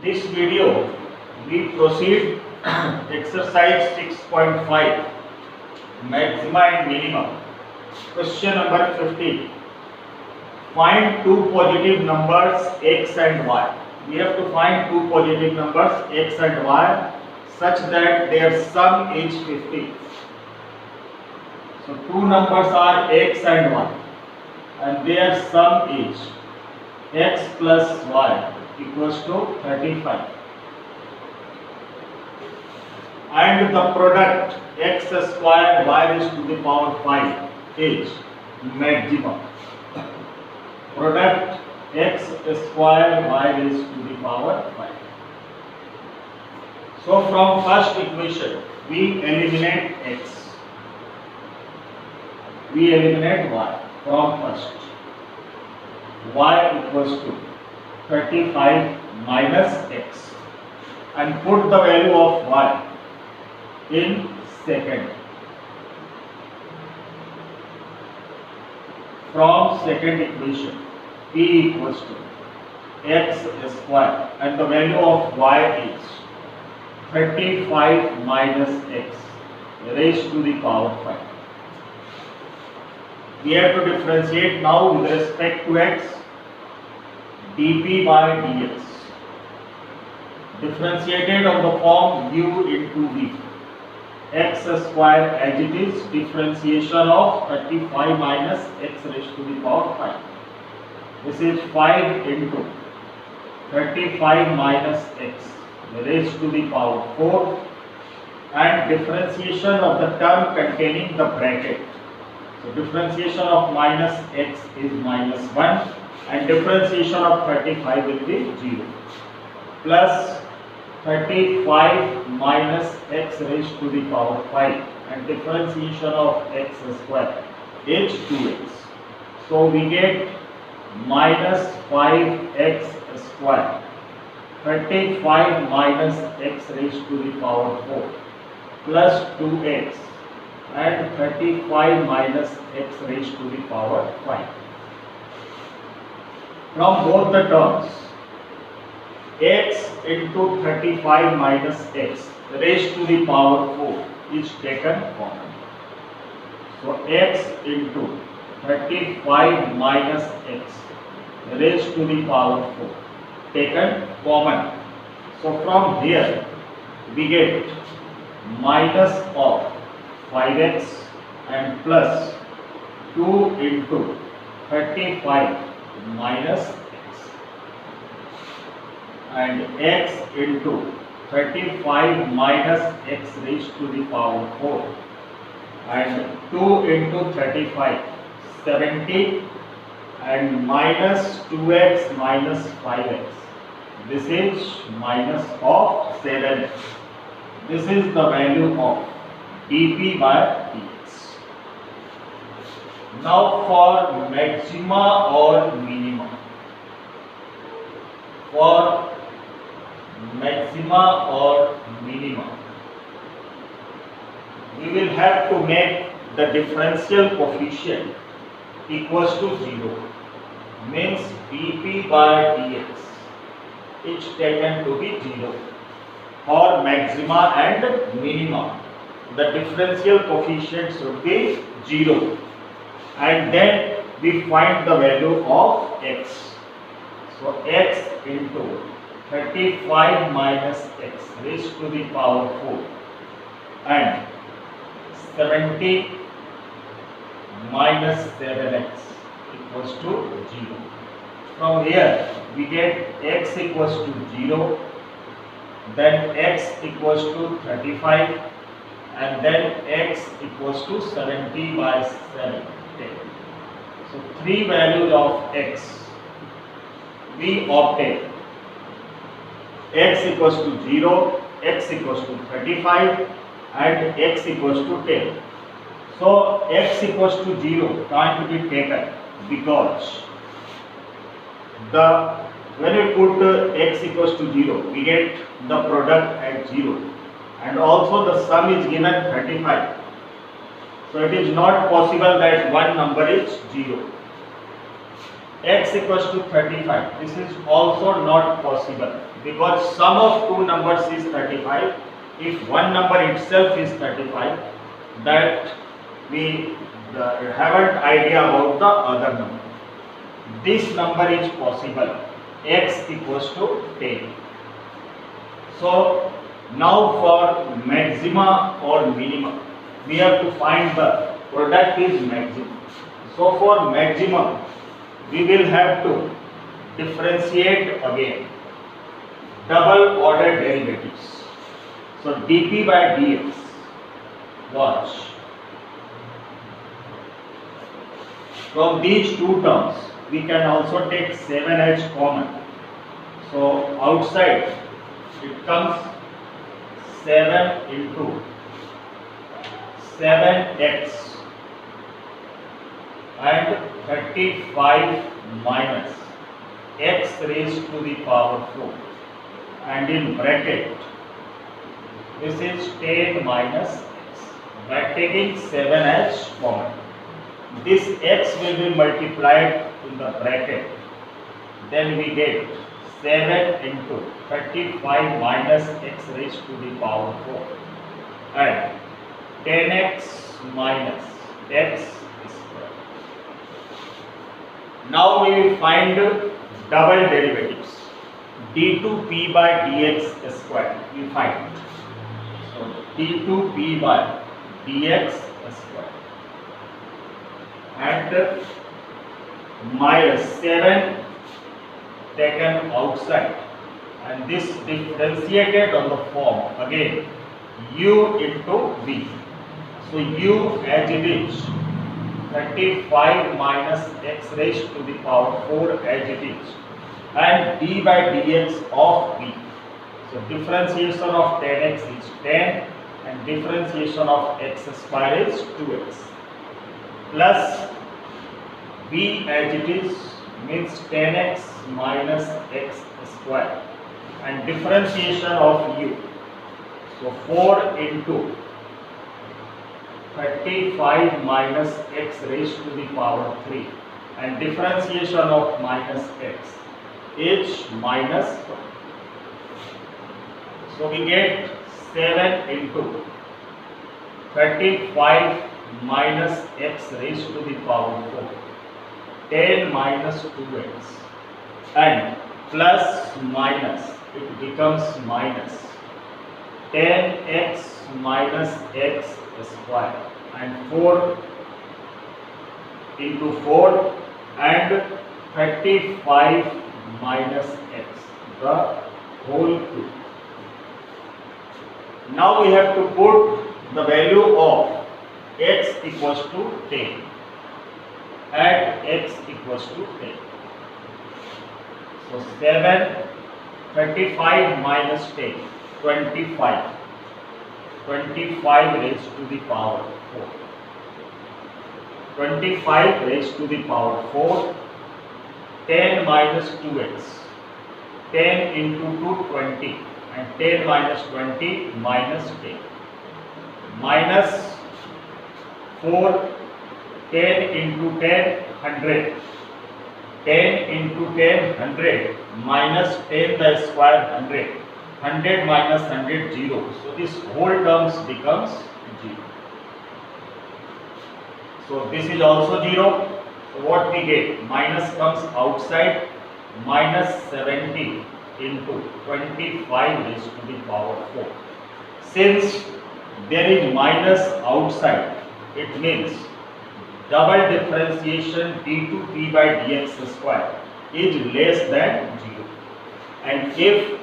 This video we proceed exercise 6.5 maxima and minima. Question number 15. Find two positive numbers x and y. We have to find two positive numbers x and y such that their sum is 50. So two numbers are x and y and their sum is x plus y equals to 35. And the product x square y raised to the power 5 is maximum. Product x square y raised to the power 5. So from first equation we eliminate x. We eliminate y from first. Y equals to 35 minus x and put the value of y in second. From second equation p equals to x square and the value of y is 35 minus x raised to the power 5. We have to differentiate now with respect to x. dp by dx differentiated on the form u into v. X square as it is, differentiation of 35 minus x raised to the power 5. This is 5 into 35 minus x raised to the power 4 and differentiation of the term containing the bracket. So differentiation of minus x is minus 1 and differentiation of 35 will be 0 plus 35 minus x raised to the power 5 and differentiation of x square is 2x. So we get minus 5x square, 35 minus x raised to the power 4 plus 2x and 35 minus x raised to the power 5. From both the terms, x into 35 minus x raised to the power 4 is taken common. So x into 35 minus x raised to the power 4 taken common. So from here we get minus of 5x and plus 2 into 35 minus x and x into 35 minus x raised to the power 4 and 2 into 35 70 and minus 2x minus 5x. This is minus of 7. This is the value of dp by dx. Now for maxima or minima. For maxima or minima, we will have to make the differential coefficient equals to 0. Means dp by dx is taken to be 0. For maxima and minima, the differential coefficient should be 0 and then we find the value of x. So x into 35 minus x raised to the power 4 and 70 minus 7x equals to 0. From here we get x equals to 0, then x equals to 35 and then x equals to 70 by 7. So three values of x we obtain. X equals to 0, x equals to 35 and x equals to 10. So x equals to 0 can't be taken because when we put x equals to 0 we get the product at 0 and also the sum is given 35. So it is not possible that one number is 0. x equals to 35. This is also not possible because sum of two numbers is 35. If one number itself is 35, that we haven't idea about the other number. This number is possible, x equals to 10. So now for maxima or minimum, we have to find the product is maximum. So for maximum, we will have to differentiate again double order derivatives. So dp by dx, watch. From these two terms, we can also take 7 as common. So outside it comes 7 into 7x and 35 minus x raised to the power 4, and in bracket this is 10 minus x. By taking 7 as common, this x will be multiplied in the bracket, then we get 7 into 35 minus x raised to the power 4 and 10x minus x square. Now we will find double derivatives. d2p by dx square we find. So d2p by dx square and minus 7 taken outside, and this differentiated on the form again u into v. So u as it is 35 minus x raised to the power 4 as it is, and d by dx of v. So differentiation of 10x is 10 and differentiation of x square is 2x, plus v as it is means 10x minus x square and differentiation of u. So 4 into 35 minus x raised to the power 3 and differentiation of minus x is minus 1. So we get 7 into 35 minus x raised to the power 4, 10 minus 2x, and plus minus, it becomes minus 10x minus x square and 4 into 4 and 35 minus x, the whole cube. Now we have to put the value of x equals to 10 at x equals to 10. So 7, 35 minus 10, 25. 25 raised to the power 4. 25 raised to the power 4. 10 minus 2x. 10 into 2, 20. And 10 minus 20 minus 10. Minus 4. 10 into 10, 100. 10 into 10, 100. Minus 10 the square, 100. 100 minus 100, 0. So this whole terms becomes 0. So this is also 0. So what we get? Minus comes outside. Minus 70 into 25 raised to the power 4. Since there is minus outside, it means double differentiation d2p by dx square is less than 0. And if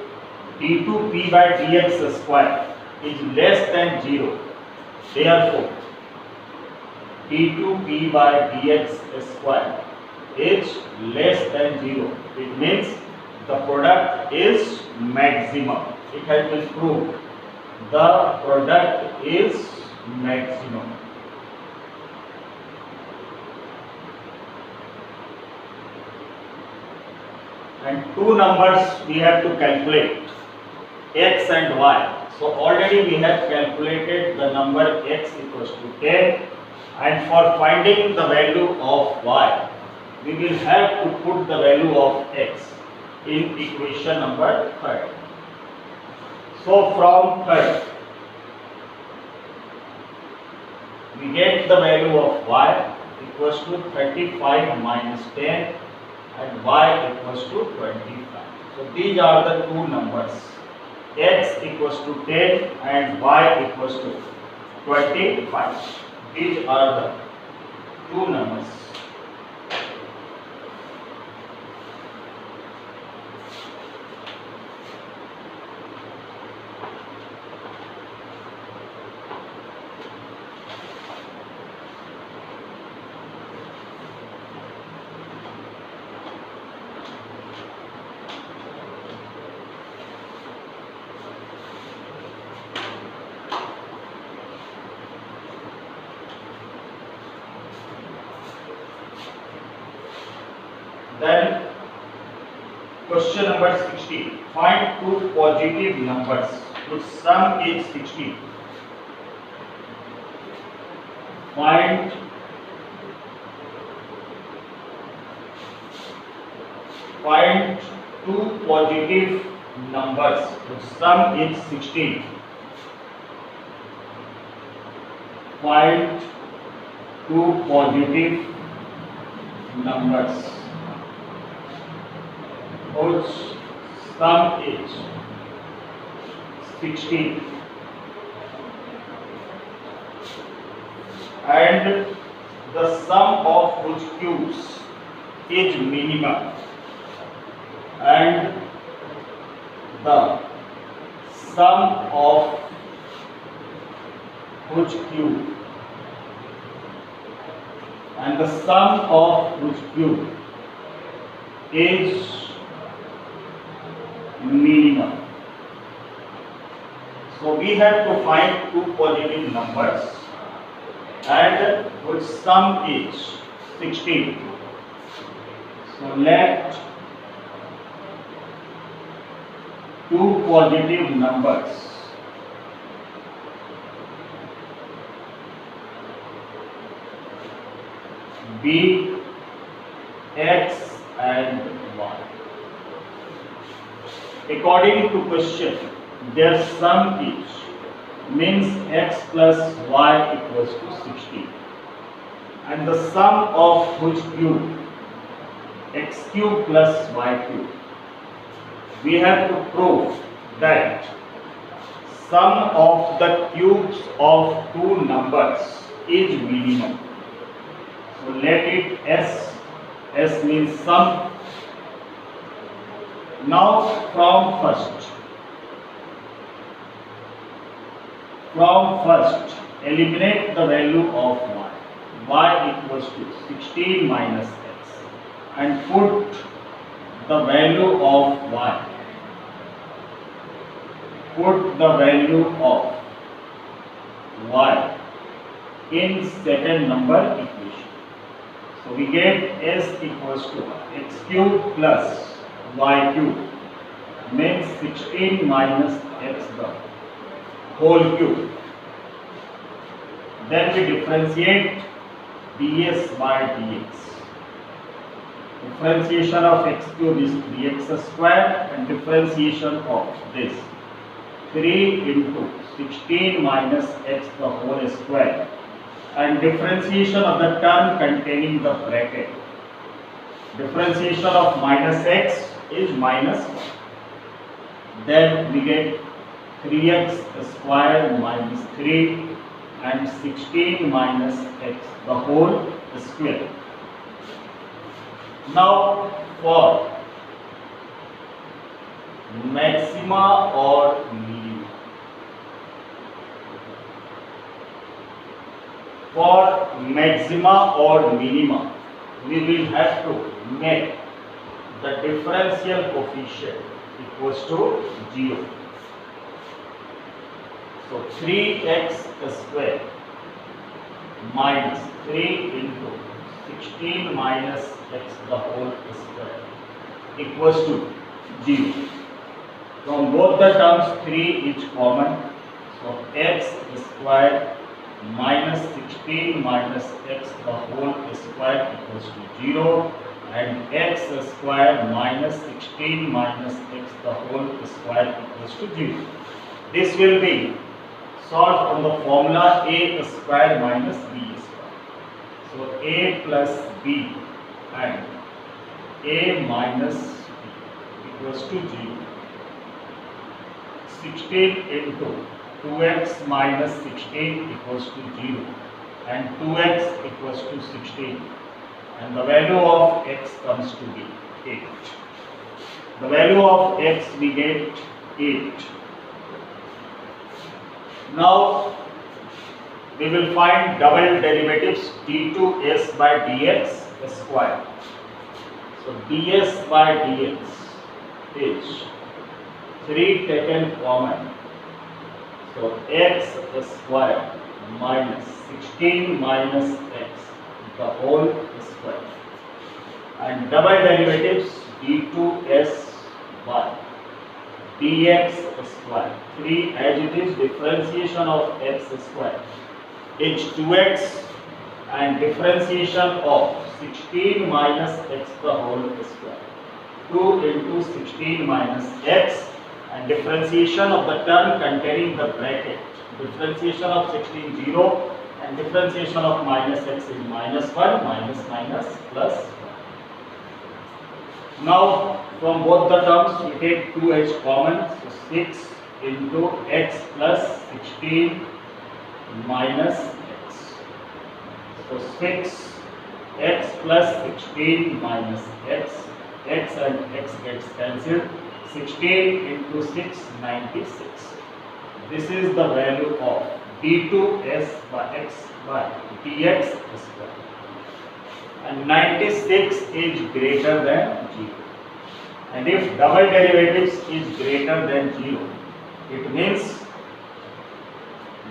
d2p by dx square is less than 0, therefore d2p by dx square is less than 0. It means the product is maximum. It has been proved. The product is maximum. And two numbers we have to calculate, x and y. So already we have calculated the number x equals to 10, and for finding the value of y, we will have to put the value of x in equation number 3rd. So from 3rd, we get the value of y equals to 35 minus 10 and y equals to 25. So these are the two numbers, x equals to 10 and y equals to 25. These are the two numbers. Then question number 16. Find two positive numbers whose sum is 16. Find two positive numbers whose sum is 16. Find two positive numbers whose sum is 16 and the sum of whose cubes is minimum and the sum of whose cube is minimum. So we have to find two positive numbers and whose sum is 16. So let two positive numbers be x and y. According to question, their sum is means x plus y equals to 16 and the sum of whose cube x cube plus y cube. We have to prove that sum of the cubes of two numbers is minimum. So let it S means sum. Now from first eliminate the value of y equals to 16 minus x and put the value of y. Put the value of y in second number equation. So we get s equals to x cube plus y cube means 16 minus x the whole cube. Then we differentiate ds by dx. Differentiation of x cube is 3x square and differentiation of this 3 into 16 minus x the whole square and differentiation of the term containing the bracket. Differentiation of minus x is minus 1. Then we get 3x square minus 3 and 16 minus x the whole square. Now for maxima or minima. For maxima or minima, we will have to make the differential coefficient equals to 0. So 3x square minus 3 into 16 minus x the whole square equals to 0. From both the terms 3 is common. So x square minus 16 minus x the whole square equals to 0 and x square minus 16 minus x the whole square equals to 0. This will be solved on the formula a square minus b square. So a plus b and a minus b equals to 0. 16 into 2x minus 16 equals to 0 and 2x equals to 16, and the value of x comes to be 8. The value of x we get 8. Now we will find double derivatives d2s by dx square. So ds by dx is 3 taken common. So x square minus 16 minus x the whole square, and double derivatives d2s by dx square. 3 as it is, differentiation of x square is 2x and differentiation of 16 minus x the whole square. 2 into 16 minus x and differentiation of the term containing the bracket. Differentiation of 16 0 and differentiation of minus x is minus 1 minus minus plus 1. Now from both the terms we take 2 as common, so 6 into x plus 16 minus x. So 6 x plus 16 minus x, x and x gets cancelled. 16 into 6, 96. This is the value of d2s by x by dx square, and 96 is greater than 0. And if double derivatives is greater than 0, it means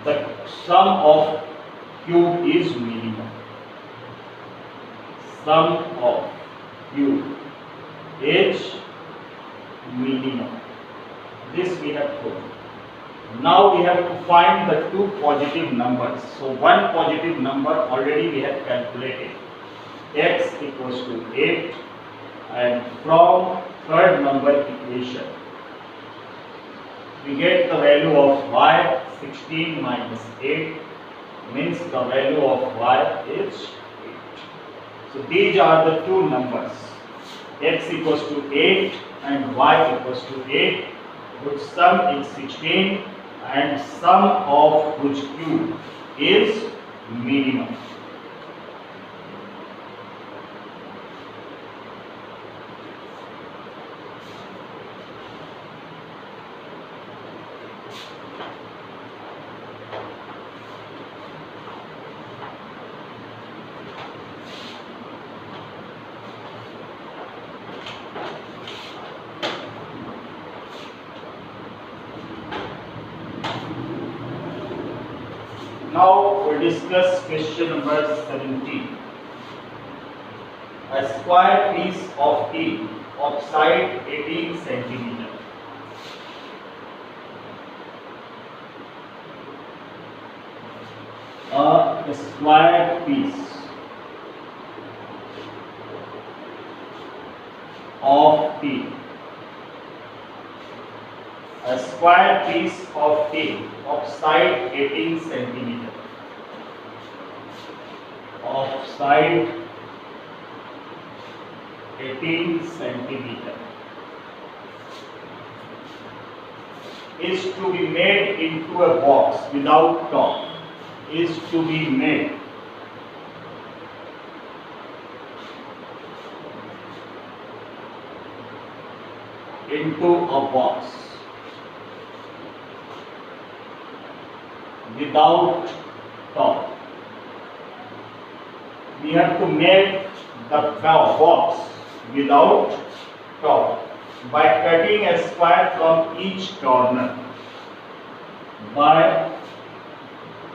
the sum of cube is minimum. Sum of cube is minimum. This we have proven. Now we have to find the two positive numbers. So one positive number already we have calculated, x equals to 8, and from third number equation we get the value of y. 16 minus 8 means the value of y is 8. So these are the two numbers, x equals to 8 and y equals to 8, which sum is 16 and sum of which cube is minimum. Now we discuss question number 17. A square piece of T of side 18 cm. A square piece of T. A square piece of T of side 18 cm. Of side 18 cm is to be made into a box without top. Is to be made into a box without top. We have to make the box without top by cutting a square from each corner. By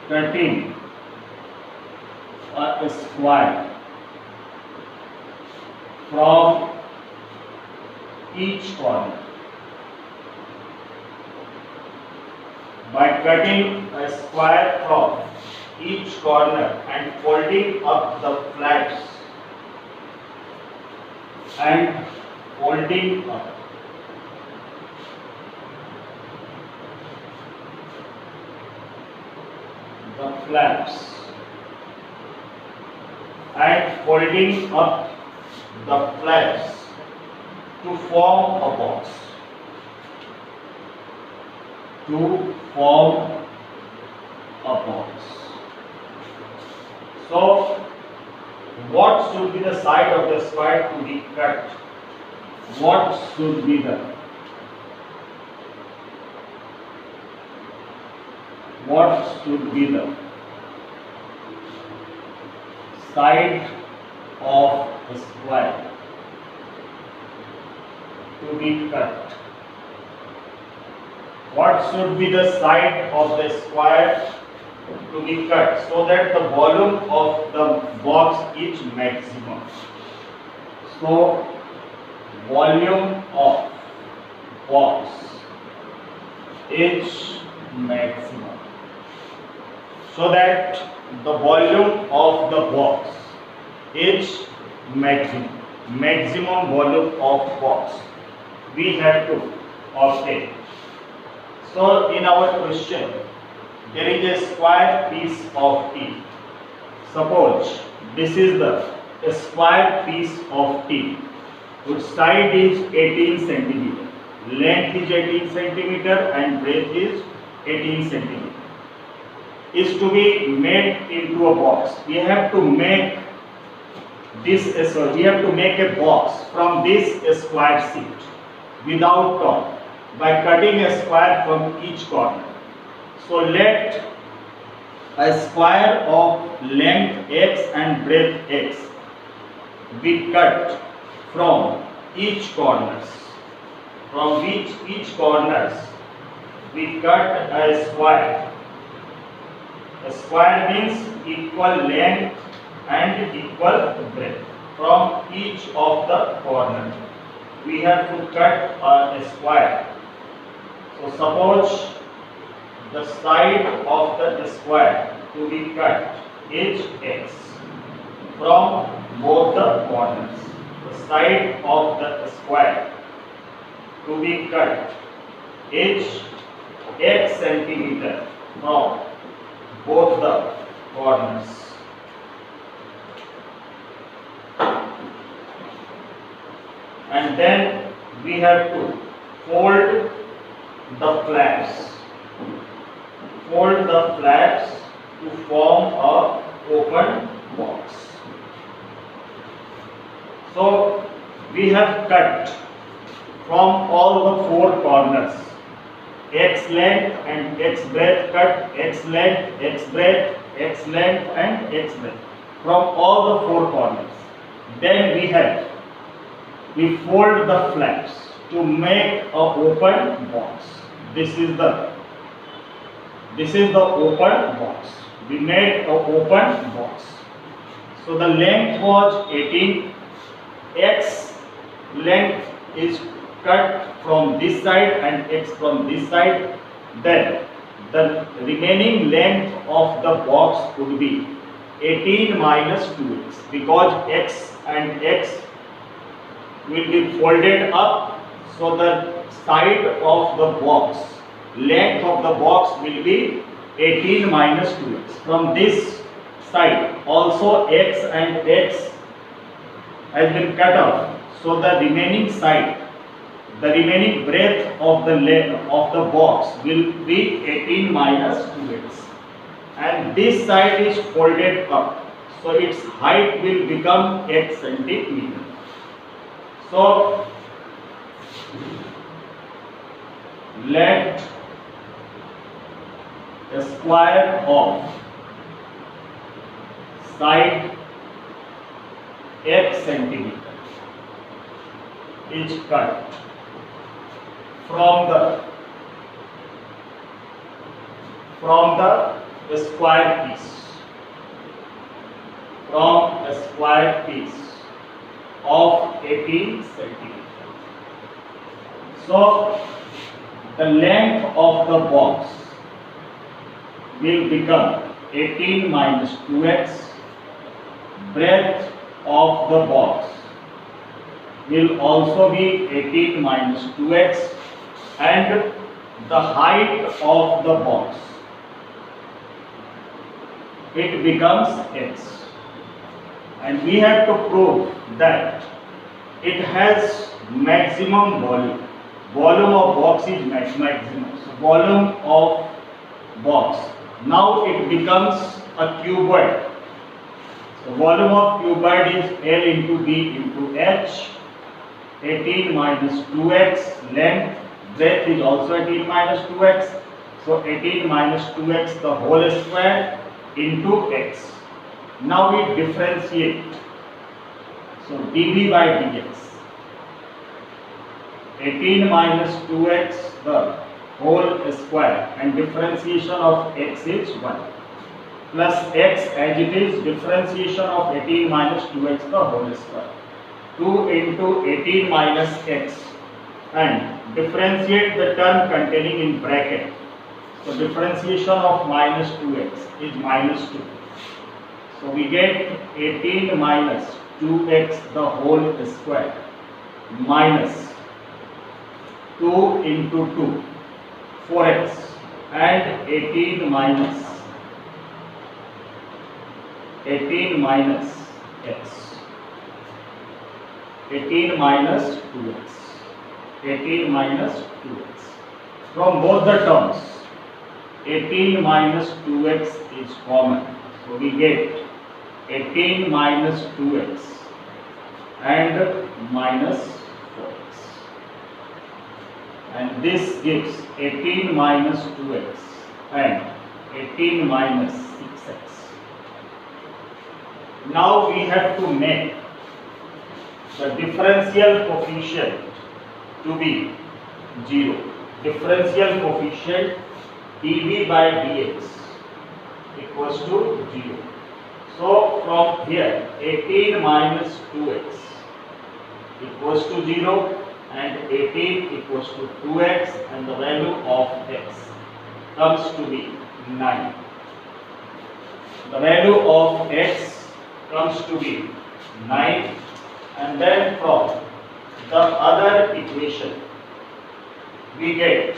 cutting a square from each corner. By cutting a square from each corner and folding up the flaps and folding up the flaps and folding up the flaps to form a box. To form a box. So, what should be the side of the square to be cut? What should be the side of the square to be cut? What should be the side of the square to be cut so that the volume of the box is maximum? So, volume of box is maximum. So that the volume of the box is maximum. Maximum volume of box we have to obtain. So in our question, there is a square piece of T. Suppose this is the square piece of T. Its side is 18 centimeter, length is 18 centimeter and breadth is 18 centimeter. Is to be made into a box. We have to make this. We have to make a box from this square sheet without top, by cutting a square from each corner. So let a square of length x and breadth x be cut from each corners. From each corners we cut a square. A square means equal length and equal breadth. From each of the corners we have to cut a square. So suppose the side of the square to be cut is x from both the corners. The side of the square to be cut is x centimeter from both the corners. And then we have to fold the flaps. Fold the flaps to form a open box. So we have cut from all the four corners. X length and x breadth cut, x length, x breadth, x length and x breadth from all the four corners. Then we fold the flaps to make a open box. This is the open box. We made a open box. So the length was 18. X length is cut from this side and x from this side. Then the remaining length of the box would be 18 minus 2x, because x and x will be folded up. So the side of the box, length of the box will be 18 minus 2x. From this side also x and x has been cut off. So the remaining side, the remaining breadth of the box will be 18 minus 2x. And this side is folded up. So its height will become x centimeter. So let a square of side x centimeter is cut from the square piece, from a square piece of 18 centimeter. So the length of the box will become 18 minus 2x. Breadth of the box will also be 18 minus 2x, and the height of the box, it becomes x, and we have to prove that it has maximum volume. Volume of box is maximum. So volume of box, now it becomes a cuboid. So volume of cuboid is L into B into H. 18 minus 2x, length, breadth is also 18 minus 2x. So 18 minus 2x the whole square into x. Now we differentiate. So dv by dx. 18 minus 2x the whole square, and differentiation of x is 1. Plus x as it is, differentiation of 18 minus 2x the whole square. 2 into 18 minus x, and differentiate the term containing in bracket. So differentiation of minus 2x is minus 2. So we get 18 minus 2x the whole square minus 2 into 2, 4x, and 18 minus x. 18 minus 2x. 18 minus 2x. From both the terms, 18 minus 2x is common. So we get 18 minus 2x and minus 4x. And this gives 18 minus 2x and 18 minus 6x. Now we have to make the differential coefficient to be 0. Differential coefficient dv by dx equals to 0. So from here 18 minus 2x equals to 0 and 18 equals to 2x, and the value of x comes to be 9. The value of x comes to be 9. And then from the other equation, we get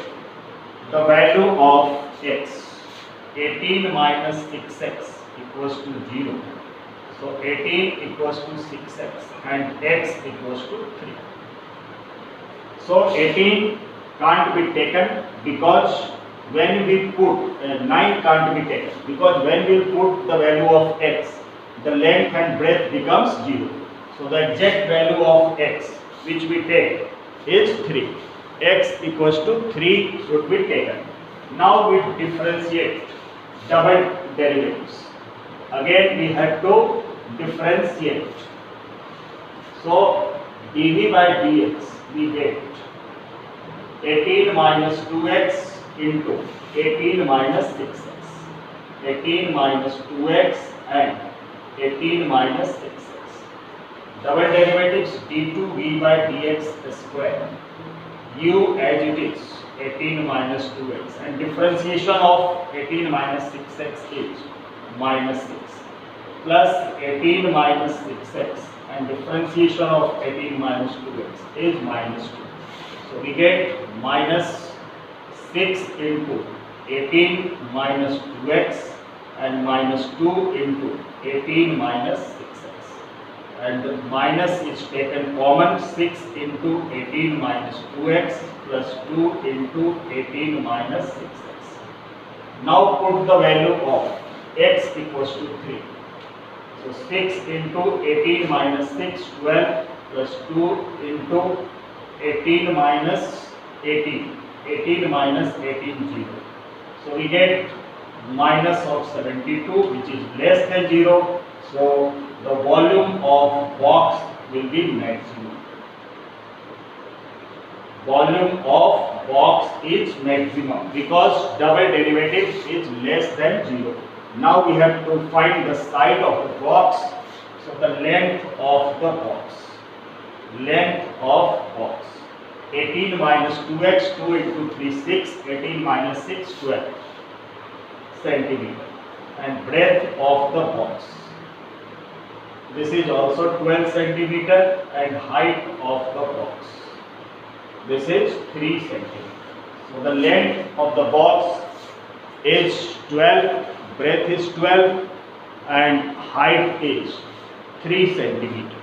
the value of x. 18 minus 6x equals to 0. So 18 equals to 6x and x equals to 3. So 18 can't be taken because when we put 9 can't be taken, because when we put the value of x, the length and breadth becomes 0. So the exact value of x which we take is 3. X equals to 3 should be taken. Now we differentiate double derivatives. Again we have to differentiate. So dv by dx we get 18 minus 2x into 18 minus 6x. 18 minus 2x and 18 minus 6x. Double derivatives d2v by dx square, u as it is 18 minus 2x, and differentiation of 18 minus 6x is minus 6, plus 18 minus 6x, and differentiation of 18 minus 2x is minus 2. So we get minus 6 into 18 minus 2x and minus 2 into 18 minus 6x. And the minus is taken common, 6 into 18 minus 2x plus 2 into 18 minus 6x. Now put the value of x equals to 3. So 6 into 18 minus 6, 12 plus 2 into 18 minus 18. 18 minus 18, 0. So we get minus of 72, which is less than 0. So the volume of box will be maximum. Volume of box is maximum because double derivative is less than 0. Now we have to find the side of the box. So the length of the box. Length of box. 18 minus 2x, 2 into 3, 6. 18 minus 6, 12 centimeter. And breadth of the box. This is also 12 centimeter and height of the box. This is 3 centimeter. So the length of the box is 12, breadth is 12 and height is 3 centimeter.